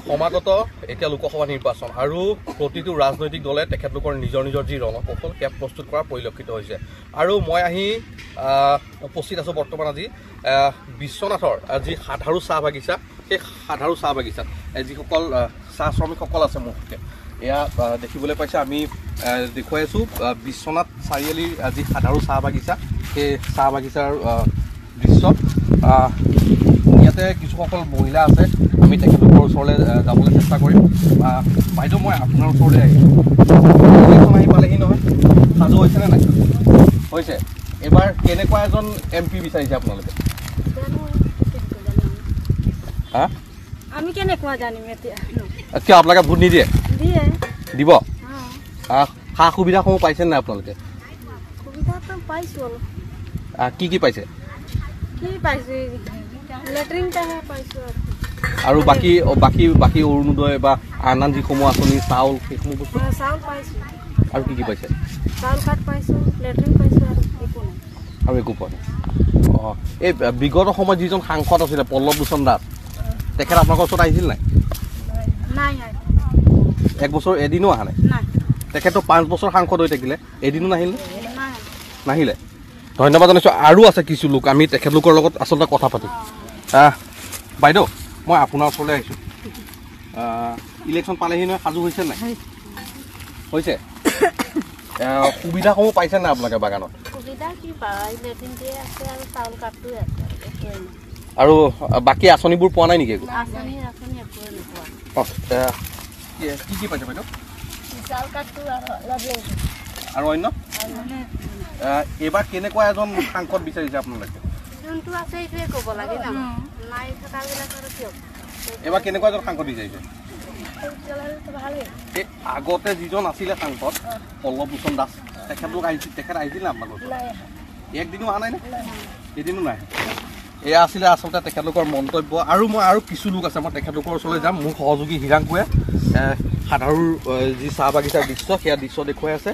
সমাগত এতিয়া লোকসভা নিৰ্বাচন আৰু প্ৰতিটো ৰাজনৈতিক দলে তেখেতলোকৰ নিজৰ নিজৰ যি ৰণকৌশল সেয়া প্ৰস্তুত কৰা পৰিলক্ষিত হৈছে আৰু মই আহি উপস্থিত আছোঁ বৰ্তমান আজি বিশ্বনাথৰ যি সাধাৰু চাহ বাগিচা সেই সাধাৰু চাহ বাগিচাত যিসকল চাহ শ্ৰমিকসকল আছে মোৰ সৈতে এয়া দেখিবলৈ পাইছে আমি দেখুৱাই আছোঁ বিশ্বনাথ চাৰিআলিৰ যি সাধাৰু চাহ বাগিচা সেই চাহ বাগিচাৰ দৃশ্য ইয়াতে কিছুসকল মহিলা আছে আমি তেখেতলোকৰ ওচৰলৈ যাবলৈ চেষ্টা কৰিম বাইদেউ মই আপোনাৰ ওচৰলৈ আহিছোঁ ইলেকশ্যন আহি পালেহি নহয় সাজু হৈছেনে নাই হৈছে এবাৰ কেনেকুৱা এজন MP বিচাৰিছে আপোনালোকে আমি কেনেকুৱা জানিম এতিয়া কিয় আপোনালোকে ভোট নিদিয়ে দিব সা সুবিধাসমূহ পাইছে নাই আপোনালোকে সুবিধাটো পাইছোঁ অলপ কি কি পাইছে কি পাইছোঁ লেট্ৰিনটাহে পাইছোঁ আৰু বাকী বাকী বাকী অৰুণোদয় বা আন আন যিসমূহ আঁচনি চাউল সেইসমূহ বস্তু চাউল পাইছোঁ আৰু কি কি পাইছে চাউল কাৰ্ড পাইছোঁ লেট্ৰিন পাইছোঁ আৰু একো নাই আৰু একো পোৱা নাই অঁ এই বিগত সময়ত যিজন সাংসদ আছিলে পল্লৱ লোচন দাস তেখেত আপোনালোকৰ ওচৰত আহিছিল নাই নাই এক বছৰ এদিনো অহা নাই তেখেতটো 5 বছৰ সাংসদ হৈ থাকিলে এদিনো নাহিলে ধন্যবাদ জনাইছোঁ আৰু আছে কিছু লোক আমি তেখেতলোকৰ লগত আচলতে কথা পাতিম বাইদেউ মই আপোনাৰ ওচৰলৈ আহিছোঁ ইলেকশ্যন পালেহি নহয় সাজু হৈছে নাই হৈছে সুবিধাসমূহ পাইছে নাই আপোনালোকে বাগানত আৰু বাকী আঁচনিবোৰ পোৱা নাই নেকি কি কি পাইছে বাইদেউ আৰু অন্য এইবাৰ কেনেকুৱা এজন সাংসদ বিচাৰিছে আপোনালোকে এইবাৰ কেনেকুৱা এজন সাংসদ বিচাৰিছে এই আগতে যিজন আছিলে সাংসদ পল্লৱ লোচন দাস তেখেত আহিছিল নে আপোনালোকৰ একদিনো অহা নাই নে এদিনো নাই এয়া আছিলে আচলতে তেখেতলোকৰ মন্তব্য আৰু মই আৰু কিছু লোক আছে মই তেখেতলোকৰ ওচৰলৈ যাম মোৰ সহযোগী হিৰাংকুৱে সাধাৰু যি চাহ বাগিচাৰ দৃশ্য সেয়া দৃশ্য দেখুৱাই আছে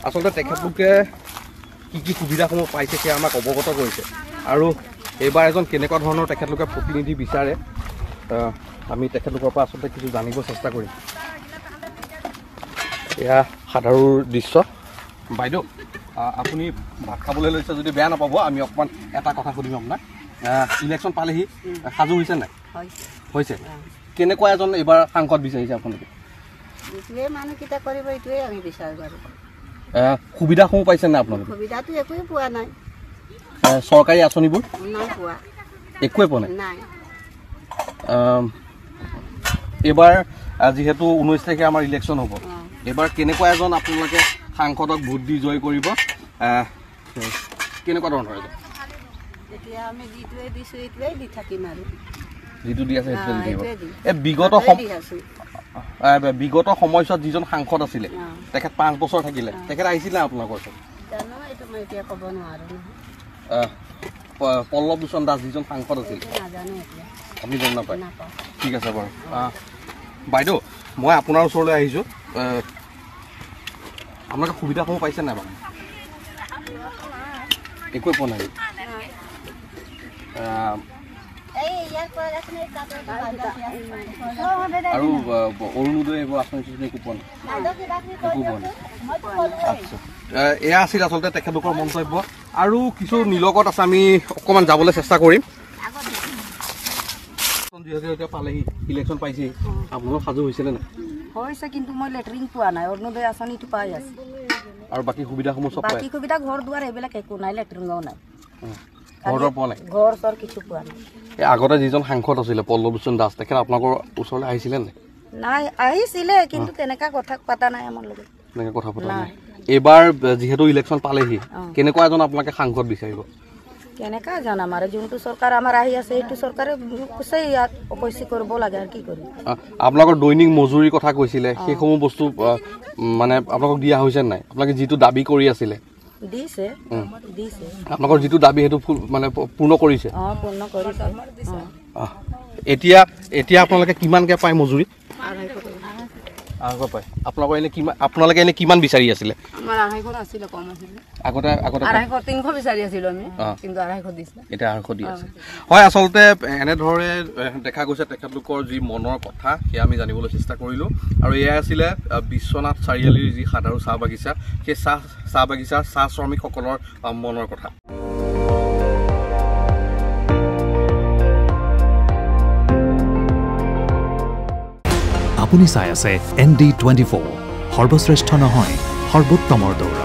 আচলতে তেখেতলোকে কি কি সুবিধাসমূহ পাইছে সেয়া আমাক অৱগত কৰিছে আৰু এইবাৰ এজন কেনেকুৱা ধৰণৰ তেখেতলোকে প্ৰতিনিধি বিচাৰে আমি তেখেতলোকৰ পৰা আচলতে কিছু জানিব চেষ্টা কৰিম এয়া সাধাৰুৰ দৃশ্য বাইদেউ আপুনি ভাত খাবলৈ লৈছে যদি বেয়া নাপাব আমি অকণমান এটা কথা সুধিম আপোনাক ইলেকশ্যন পালেহি সাজু হৈছে নাই হৈছে কেনেকুৱা এজন এইবাৰ সাংসদ বিচাৰিছে আপোনালোকে মানুহকেইটা কৰিব এইটোৱে আমি বিচাৰোঁ বাৰু সুবিধাসমূহ পাইছে নাই আপোনালোকে সুবিধাটো একোৱে পোৱা নাই চৰকাৰী আঁচনিবোৰ নাই পোৱা একোৱে পোৱা নাই এইবাৰ যিহেতু 19 তাৰিখে আমাৰ ইলেকশ্যন হ'ব এইবাৰ কেনেকুৱা এজন আপোনালোকে সাংসদক ভোট দি জয় কৰিব কেনেকুৱা ধৰণৰ এজন এতিয়া আমি যিটোৱে দিছোঁ এইটোৱেই দি থাকিম আৰু যিটো দি আছে সেইটোৱে দি থাকিব এই বিগত সময়ছোৱাত যিজন সাংসদ আছিলে তেখেত 5 বছৰ থাকিলে তেখেত আহিছিল নাই আপোনালোকৰ ওচৰত জানো এইটো মই এতিয়া ক'ব নোৱাৰোঁ পল্লৱ লোচন দাস যিজন সাংসদ আছিল নাজানো এতিয়া আপুনি গম নাপায় ঠিক আছে বাৰু বাইদেউ মই আপোনাৰ ওচৰলৈ আহিছোঁ আপোনালোকে সুবিধাসমূহ পাইছে নাই বাৰু একোৱে পোৱা নাই আৰু অৰুণোদয় এইবোৰ আঁচনি একো পোৱা নাই আচ্ছা এয়া আছিল আচলতে তেখেতলোকৰ মন্তব্য আৰু কিছু নিলগত আছে আমি অকণমান যাবলৈ চেষ্টা কৰিম যিহেতু এতিয়া পালেহি ইলেকশ্যন পাইছে আপোনালোক সাজু হৈছিলে নাই হৈছে কিন্তু মই লেট্ৰিন পোৱা নাই অৰুণোদয় আঁচনিটো পাই আছোঁ আৰু বাকী সুবিধাসমূহ চব বাকী সুবিধা ঘৰ দুৱাৰ এইবিলাক একো নাই লেট্ৰিনো নাই ঘৰ পোৱা নাই ঘৰ চৰ কিছু পোৱা নাই এই আগতে যিজন সাংসদ আছিলে পল্লৱ লোচন দাস তেখেত আপোনালোকৰ ওচৰলৈ আহিছিলে নাই আহিছিলে কিন্তু তেনেকুৱা কথা পতা নাই আমাৰ লগত তেনেকৈ কথা পতা নাই এইবাৰ যিহেতু ইলেকশ্যন পালেহি কেনেকুৱা এজন আপোনালোকে সাংসদ বিচাৰিব কেনেকুৱা জানাম আৰু যোনটো চৰকাৰ আমাৰ আহি আছে সেইটো চৰকাৰে কৈছে ইয়াত অপচি কৰিব লাগে আৰু কি কৰিম আপোনালোকৰ দৈনিক মজুৰিৰ কথা কৈছিলে সেইসমূহ বস্তু মানে আপোনালোকক দিয়া হৈছে নাই আপোনালোকে যিটো দাবী কৰি আছিলে দিছে দিছে আপোনালোকৰ যিটো দাবী সেইটো মানে পূৰ্ণ কৰিছে পূৰ্ণ কৰিছে এতিয়া আপোনালোকে কিমানকৈ পায় মজুৰি আগৰ পাই আপোনালোকে এনে কিমান বিচাৰি আছিলে আমাৰ 250 আছিলে কম আছিলে আগতে 250 300 বিচাৰি আছিল আমি কিন্তু 250 দিছিলে এটা 250 দি আছে হয় আচলতে এনে ধৰে দেখা গৈছে তেখেতলোকৰ যি মনৰ কথা সেয়া আমি জানিবলৈ চেষ্টা কৰিলো আৰু এয়া আছিলে বিশ্বনাথ চাৰিআলিৰ যি সাধাৰু চাহ বাগিচা সেই চাহ বাগিচাৰ চাহ শ্ৰমিকসকলৰ মনৰ কথা আপুনি চাই আছে ND24 সৰ্বশ্ৰেষ্ঠ নহয় সৰ্বোত্তমৰ দৌৰ